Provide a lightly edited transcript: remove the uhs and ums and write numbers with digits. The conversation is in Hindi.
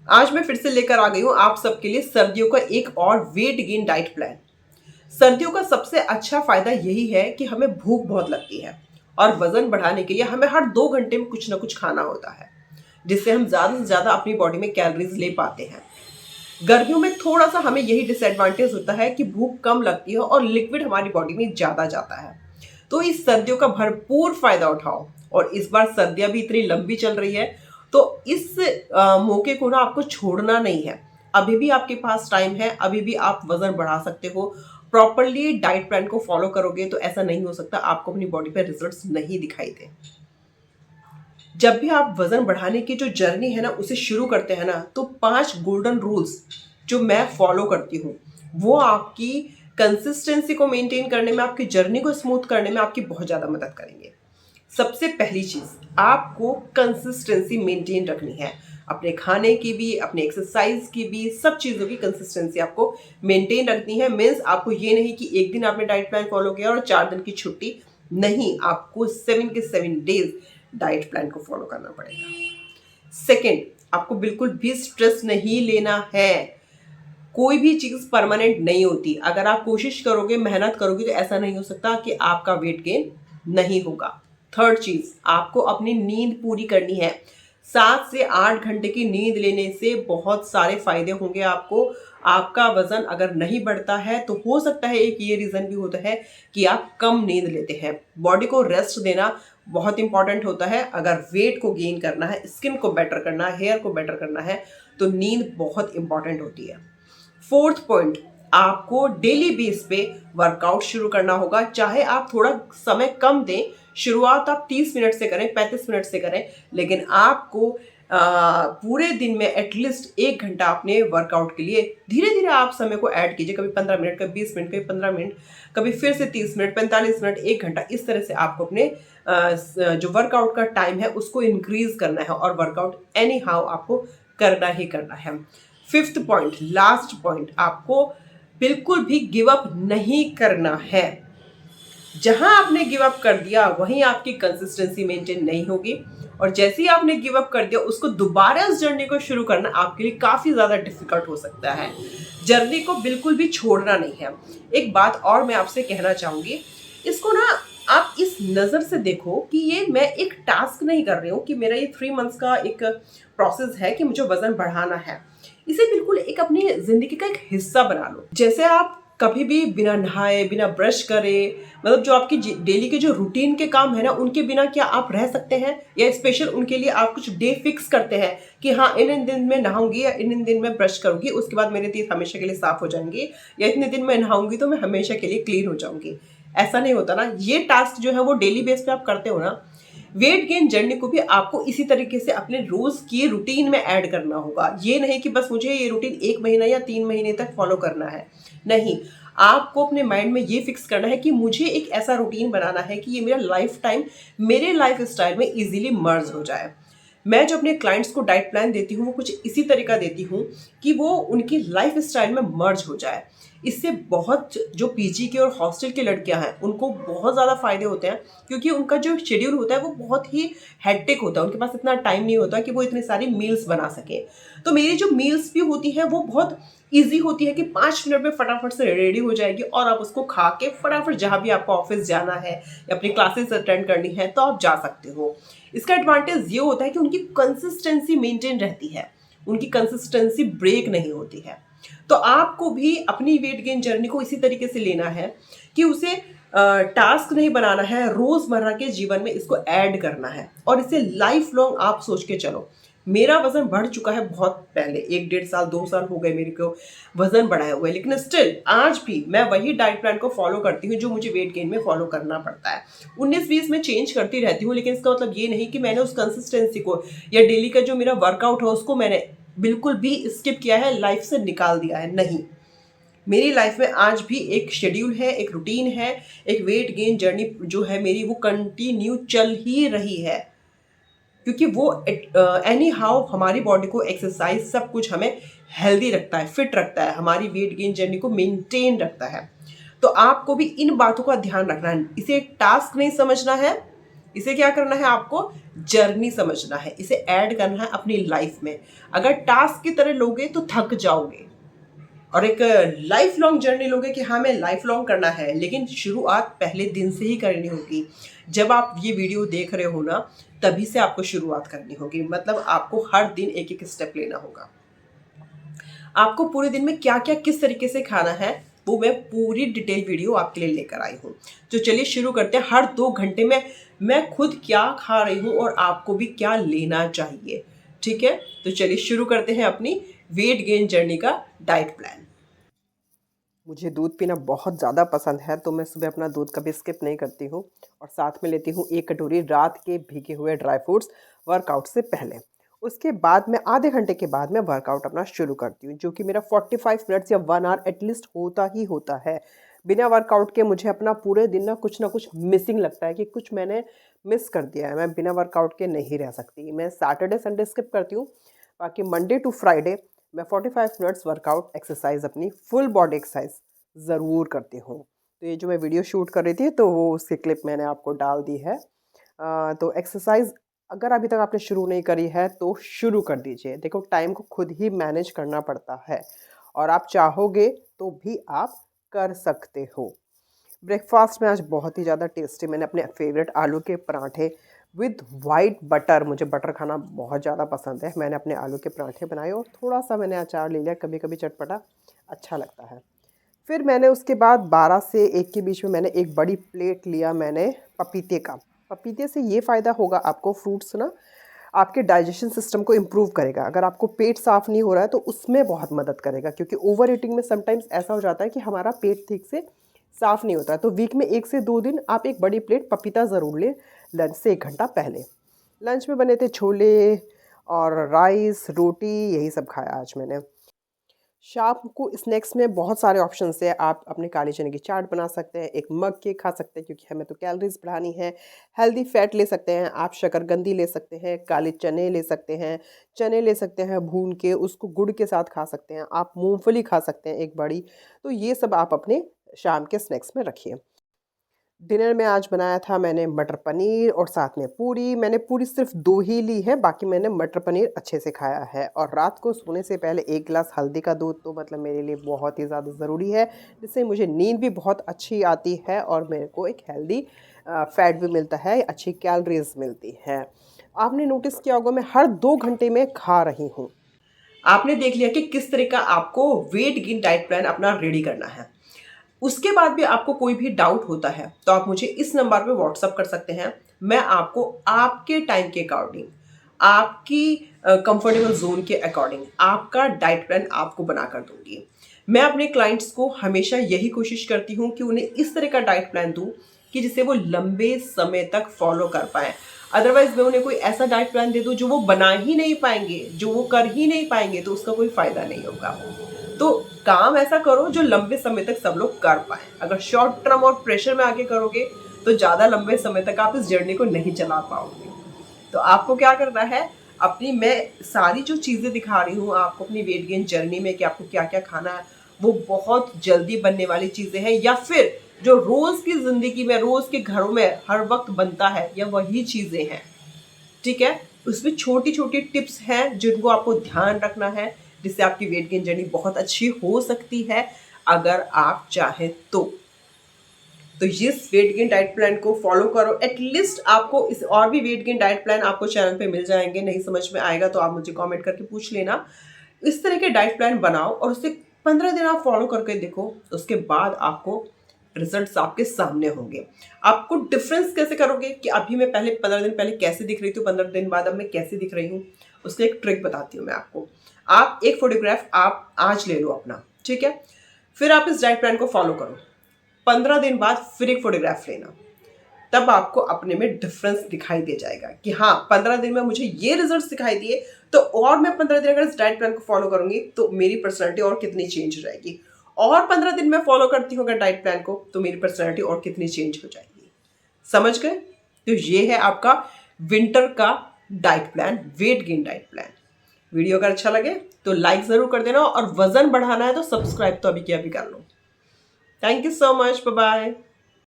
आज मैं फिर से लेकर आ गई हूँ आप सबके लिए सर्दियों का एक और वेट गेन डाइट प्लान। सर्दियों का सबसे अच्छा फायदा यही है कि हमें भूख बहुत लगती है और वजन बढ़ाने के लिए हमें हर 2 घंटे में कुछ ना कुछ खाना होता है, जिससे हम ज़्यादा से ज़्यादा अपनी बॉडी में कैलोरीज ले पाते हैं। गर्मियों में थोड़ा सा हमें यही डिसएडवांटेज होता है कि भूख कम लगती है और लिक्विड हमारी बॉडी में ज़्यादा जाता है। तो इस सर्दियों का भरपूर फायदा उठाओ। और इस बार सर्दियां भी इतनी लंबी चल रही है, तो इस मौके को ना आपको छोड़ना नहीं है। अभी भी आपके पास टाइम है, अभी भी आप वजन बढ़ा सकते हो। प्रॉपरली डाइट प्लान को फॉलो करोगे तो ऐसा नहीं हो सकता आपको अपनी बॉडी पे रिजल्ट्स नहीं दिखाई दे। जब भी आप वजन बढ़ाने की जो जर्नी है ना उसे शुरू करते हैं ना, तो 5 गोल्डन रूल्स जो मैं फॉलो करती हूँ वो आपकी कंसिस्टेंसी को मेंटेन करने में, आपकी जर्नी को स्मूथ करने में आपकी बहुत ज़्यादा मदद करेंगे। सबसे पहली चीज़, आपको कंसिस्टेंसी मेंटेन रखनी है। अपने खाने की भी, अपने एक्सरसाइज की भी, सब चीज़ों की कंसिस्टेंसी आपको मेंटेन रखनी है। मीन्स आपको ये नहीं कि एक दिन आपने डाइट प्लान फॉलो किया और 4 दिन की छुट्टी। नहीं, आपको 7 के 7 डेज डाइट प्लान को फॉलो करना पड़ेगा। सेकेंड, आपको बिल्कुल भी स्ट्रेस नहीं लेना है। कोई भी चीज़ परमानेंट नहीं होती। अगर आप कोशिश करोगे, मेहनत करोगे, तो ऐसा नहीं हो सकता कि आपका वेट गेन नहीं होगा। थर्ड चीज़, आपको अपनी नींद पूरी करनी है। 7 से 8 घंटे की नींद लेने से बहुत सारे फायदे होंगे आपको। आपका वजन अगर नहीं बढ़ता है तो हो सकता है एक ये रीज़न भी होता है कि आप कम नींद लेते हैं। बॉडी को रेस्ट देना बहुत इंपॉर्टेंट होता है। अगर वेट को गेन करना है, स्किन को बेटर करना है, हेयर को बेटर करना है, तो नींद बहुत इंपॉर्टेंट होती है। फोर्थ पॉइंट, आपको डेली बेस पे वर्कआउट शुरू करना होगा। चाहे आप थोड़ा समय कम दें, शुरुआत आप 30 मिनट से करें, 35 मिनट से करें, लेकिन आपको पूरे दिन में एटलीस्ट 1 घंटा अपने वर्कआउट के लिए धीरे धीरे आप समय को ऐड कीजिए। कभी 15 मिनट, कभी 20 मिनट, कभी 15 मिनट, कभी फिर से 30 मिनट, 45 मिनट, 1 घंटा, इस तरह से आपको अपने जो वर्कआउट का टाइम है उसको इंक्रीज करना है। और वर्कआउट एनी हाउ आपको करना ही करना है। फिफ्थ पॉइंट, लास्ट पॉइंट, आपको बिल्कुल भी गिव अप नहीं करना है। जहां आपने गिव अप कर दिया वहीं आपकी कंसिस्टेंसी मेंटेन नहीं होगी। और जैसे ही आपने गिव अप कर दिया, उसको दोबारा इस जर्नी को शुरू करना आपके लिए काफी ज्यादा डिफिकल्ट हो सकता है। जर्नी को बिल्कुल भी छोड़ना नहीं है। एक बात और मैं आपसे कहना चाहूंगी, इसको ना आप इस नज़र से देखो कि ये मैं एक टास्क नहीं कर रही हूँ कि मेरा ये 3 मंथ्स का एक प्रोसेस है कि मुझे वजन बढ़ाना है। इसे बिल्कुल एक अपनी जिंदगी का एक हिस्सा बना लो। जैसे आप कभी भी बिना नहाए, बिना ब्रश करे, मतलब जो आपकी डेली के जो रूटीन के काम है ना, उनके बिना क्या आप रह सकते हैं? या स्पेशल उनके लिए आप कुछ डे फिक्स करते हैं कि हाँ, इन दिन में नहाऊंगी या इन दिन में ब्रश करूंगी, उसके बाद मेरे teeth हमेशा के लिए साफ हो जाएंगे, या इतने दिन में नहाऊंगी तो मैं हमेशा के लिए क्लीन हो जाऊंगी। ऐसा नहीं होता ना। ये टास्क जो है वो डेली बेस पे आप करते हो ना। वेट गेन जर्नी को भी आपको इसी तरीके से अपने रोज की रूटीन में ऐड करना होगा। ये नहीं कि बस मुझे ये रूटीन 1 महीना या 3 महीने तक फॉलो करना है। नहीं, आपको अपने माइंड में ये फिक्स करना है कि मुझे एक ऐसा रूटीन बनाना है कि ये मेरा लाइफ टाइम मेरे लाइफ स्टाइल में इजीली मर्ज हो जाए। मैं जो अपने क्लाइंट्स को डाइट प्लान देती हूँ वो कुछ इसी तरीका देती हूँ कि वो उनकी लाइफ स्टाइल में मर्ज हो जाए। इससे बहुत जो पीजी के और हॉस्टल की लड़कियां हैं उनको बहुत ज़्यादा फायदे होते हैं, क्योंकि उनका जो शेड्यूल होता है वो बहुत ही हेक्टिक होता है। उनके पास इतना टाइम नहीं होता कि वो इतनी सारी मील्स बना सकें। तो मेरी जो मील्स भी होती हैं वो बहुत ईजी होती है कि 5 मिनट में फटाफट से रेडी हो जाएगी और आप उसको खा के फटाफट जहाँ भी आपको ऑफिस जाना है या अपनी क्लासेस अटेंड करनी है तो आप जा सकते हो। इसका एडवांटेज ये होता है कि उनकी कंसिस्टेंसी मेंटेन रहती है, उनकी कंसिस्टेंसी ब्रेक नहीं होती है। तो आपको भी अपनी वेट गेन जर्नी को इसी तरीके से लेना है कि उसे टास्क नहीं बनाना है, रोजमर्रा के जीवन में इसको ऐड करना है और इसे लाइफ लॉन्ग आप सोच के चलो। मेरा वजन बढ़ चुका है बहुत पहले, 1 डेढ़ साल 2 साल हो गए मेरे को वजन बढ़ाया हुआ है, लेकिन स्टिल आज भी मैं वही डाइट प्लान को फॉलो करती हूँ जो मुझे वेट गेन में फॉलो करना पड़ता है। 19-20 में चेंज करती रहती हूँ, लेकिन इसका मतलब ये नहीं कि मैंने उस कंसिस्टेंसी को या डेली का जो मेरा वर्कआउट है उसको मैंने बिल्कुल भी स्किप किया है, लाइफ से निकाल दिया है। नहीं, मेरी लाइफ में आज भी एक शेड्यूल है, एक रूटीन है, एक वेट गेन जर्नी जो है मेरी वो कंटिन्यू चल ही रही है। क्योंकि वो एनी हाउ हमारी बॉडी को एक्सरसाइज सब कुछ हमें हेल्दी रखता है, फिट रखता है, हमारी वेट गेन जर्नी को मेंटेन रखता है। तो आपको भी इन बातों का ध्यान रखना है। इसे एक टास्क नहीं समझना है, इसे क्या करना है, आपको जर्नी समझना है, इसे ऐड करना है अपनी लाइफ में। अगर टास्क की तरह लोगे तो थक जाओगे, और एक लाइफ लॉन्ग जर्नी लोगे कि हाँ मैं लाइफ लॉन्ग करना है, लेकिन शुरुआत पहले दिन से ही करनी होगी। जब आप ये वीडियो देख रहे हो ना, तभी से आपको शुरुआत करनी होगी। मतलब आपको हर दिन एक एक स्टेप लेना होगा। आपको पूरे दिन में क्या क्या किस तरीके से खाना है, वो मैं पूरी डिटेल वीडियो आपके लिए लेकर आई हूँ। तो चलिए शुरू करते हैं। हर 2 घंटे में मैं खुद क्या खा रही हूँ और आपको भी क्या लेना चाहिए, ठीक है। तो चलिए शुरू करते हैं अपनी वेट गेन जर्नी का डाइट प्लान। मुझे दूध पीना बहुत ज़्यादा पसंद है, तो मैं सुबह अपना दूध कभी स्किप नहीं करती हूँ, और साथ में लेती हूँ 1 कटोरी रात के भीगे हुए ड्राई फ्रूट्स वर्कआउट से पहले। उसके बाद मैं आधे घंटे के बाद मैं वर्कआउट अपना शुरू करती हूँ, जो कि मेरा 45 मिनट्स या 1 आवर एटलीस्ट होता ही होता है। बिना वर्कआउट के मुझे अपना पूरे दिन ना कुछ मिसिंग लगता है कि कुछ मैंने मिस कर दिया है। मैं बिना वर्कआउट के नहीं रह सकती। मैं सैटरडे संडे स्किप करती हूँ, बाकी मंडे टू फ्राइडे मैं 45 मिनट्स वर्कआउट एक्सरसाइज अपनी फुल बॉडी एक्सरसाइज ज़रूर करती हूँ। तो ये जो मैं वीडियो शूट कर रही थी, तो वो उसकी क्लिप मैंने आपको डाल दी है। तो एक्सरसाइज अगर अभी तक आपने शुरू नहीं करी है तो शुरू कर दीजिए। देखो, टाइम को खुद ही मैनेज करना पड़ता है, और आप चाहोगे तो भी आप कर सकते हो। ब्रेकफास्ट में आज बहुत ही ज़्यादा टेस्टी मैंने अपने फेवरेट आलू के पराठे विद वाइट बटर, मुझे बटर खाना बहुत ज़्यादा पसंद है, मैंने अपने आलू के पराठे बनाए और थोड़ा सा मैंने अचार ले लिया, कभी कभी चटपटा अच्छा लगता है। फिर मैंने उसके बाद 12 से 1 के बीच में मैंने एक बड़ी प्लेट लिया मैंने पपीते का। पपीते से ये फ़ायदा होगा आपको, फ्रूट्स ना आपके डाइजेशन सिस्टम को इम्प्रूव करेगा। अगर आपको पेट साफ़ नहीं हो रहा है तो उसमें बहुत मदद करेगा, क्योंकि ओवर ईटिंग में समटाइम्स ऐसा हो जाता है कि हमारा पेट ठीक से साफ़ नहीं होता है। तो वीक में 1 से 2 दिन आप एक बड़ी प्लेट पपीता ज़रूर लें, लंच से 1 घंटा पहले। लंच में बने थे छोले और राइस, रोटी, यही सब खाया आज मैंने। शाम को स्नैक्स में बहुत सारे ऑप्शंस हैं। आप अपने काले चने की चाट बना सकते हैं, एक मग केक खा सकते हैं क्योंकि हमें तो कैलोरीज बढ़ानी है, हेल्दी फैट ले सकते हैं, आप शकरकंदी ले सकते हैं, काले चने ले सकते हैं, चने ले सकते हैं भून के, उसको गुड़ के साथ खा सकते हैं, आप मूंगफली खा सकते हैं एक बड़ी। तो ये सब आप अपने शाम के स्नैक्स में रखिए। डिनर में आज बनाया था मैंने मटर पनीर और साथ में पूरी। मैंने पूरी सिर्फ 2 ही ली है, बाकी मैंने मटर पनीर अच्छे से खाया है। और रात को सोने से पहले 1 गिलास हल्दी का दूध तो मतलब मेरे लिए बहुत ही ज़्यादा ज़रूरी है, जिससे मुझे नींद भी बहुत अच्छी आती है और मेरे को एक हेल्दी फैट भी मिलता है, अच्छी कैलोरीज मिलती हैं। आपने नोटिस किया होगा मैं हर 2 घंटे में खा रही हूँ। आपने देख लिया कि किस तरह का आपको वेट गेन डाइट प्लान अपना रेडी करना है। उसके बाद भी आपको कोई भी डाउट होता है तो आप मुझे इस नंबर पे व्हाट्सअप कर सकते हैं। मैं आपको आपके टाइम के अकॉर्डिंग, आपकी कंफर्टेबल जोन के अकॉर्डिंग आपका डाइट प्लान आपको बना कर दूंगी। मैं अपने क्लाइंट्स को हमेशा यही कोशिश करती हूँ कि उन्हें इस तरह का डाइट प्लान दूँ कि जिसे वो लंबे समय तक फॉलो कर पाएँ। अदरवाइज मैं उन्हें कोई ऐसा डाइट प्लान दे दूँ जो वो बना ही नहीं पाएंगे, जो वो कर ही नहीं पाएंगे, तो उसका कोई फ़ायदा नहीं होगा। तो काम ऐसा करो जो लंबे समय तक सब लोग कर पाए। अगर शॉर्ट टर्म और प्रेशर में आके करोगे तो ज़्यादा लंबे समय तक आप इस जर्नी को नहीं चला पाओगे। तो आपको क्या करना है, अपनी मैं सारी जो चीज़ें दिखा रही हूँ आपको अपनी वेट गेन जर्नी में कि आपको क्या क्या खाना है, वो बहुत जल्दी बनने वाली चीज़ें हैं, या फिर जो रोज़ की ज़िंदगी में, रोज़ के घरों में हर वक्त बनता है, या वही चीज़ें हैं, ठीक है। उसमें छोटी छोटी टिप्स हैं जिनको आपको ध्यान रखना है, जिससे आपकी वेट गेन जर्नी बहुत अच्छी हो सकती है अगर आप चाहें तो इस वेट गेन डाइट प्लान को फॉलो करो। एटलीस्ट आपको इस और भी वेट गेन डाइट प्लान आपको चैनल पे मिल जाएंगे। नहीं समझ में आएगा तो आप मुझे कमेंट करके पूछ लेना। इस तरह के डाइट प्लान बनाओ और उसे 15 दिन आप फॉलो करके देखो। उसके बाद आपको रिजल्ट्स आपके सामने होंगे। आपको डिफरेंस कैसे करोगे कि अभी मैं पहले 15 दिन पहले कैसे दिख रही थी, 15 दिन बाद अब मैं कैसे दिख रही हूँ, उसका एक ट्रिक बताती हूँ मैं आपको। आप एक फोटोग्राफ आप आज ले लो अपना, ठीक है। फिर आप इस डाइट प्लान को फॉलो करो। 15 दिन बाद फिर एक फोटोग्राफ लेना, तब आपको अपने में डिफरेंस दिखाई दे जाएगा कि हाँ 15 दिन में मुझे ये रिजल्ट्स दिखाई दिए, तो और मैं 15 दिन अगर इस डाइट प्लान को फॉलो करूंगी तो मेरी पर्सनैलिटी और कितनी चेंज हो जाएगी, और 15 दिन में फॉलो करती हूँ अगर डाइट प्लान को तो मेरी पर्सनैलिटी और कितनी चेंज हो जाएगी। समझ गए? तो ये है आपका विंटर का diet plan, weight gain diet plan. Video अगर अच्छा लगे तो लाइक ज़रूर कर देना, और वजन बढ़ाना है तो सब्सक्राइब तो अभी के अभी कर लो। Thank you so much, bye bye.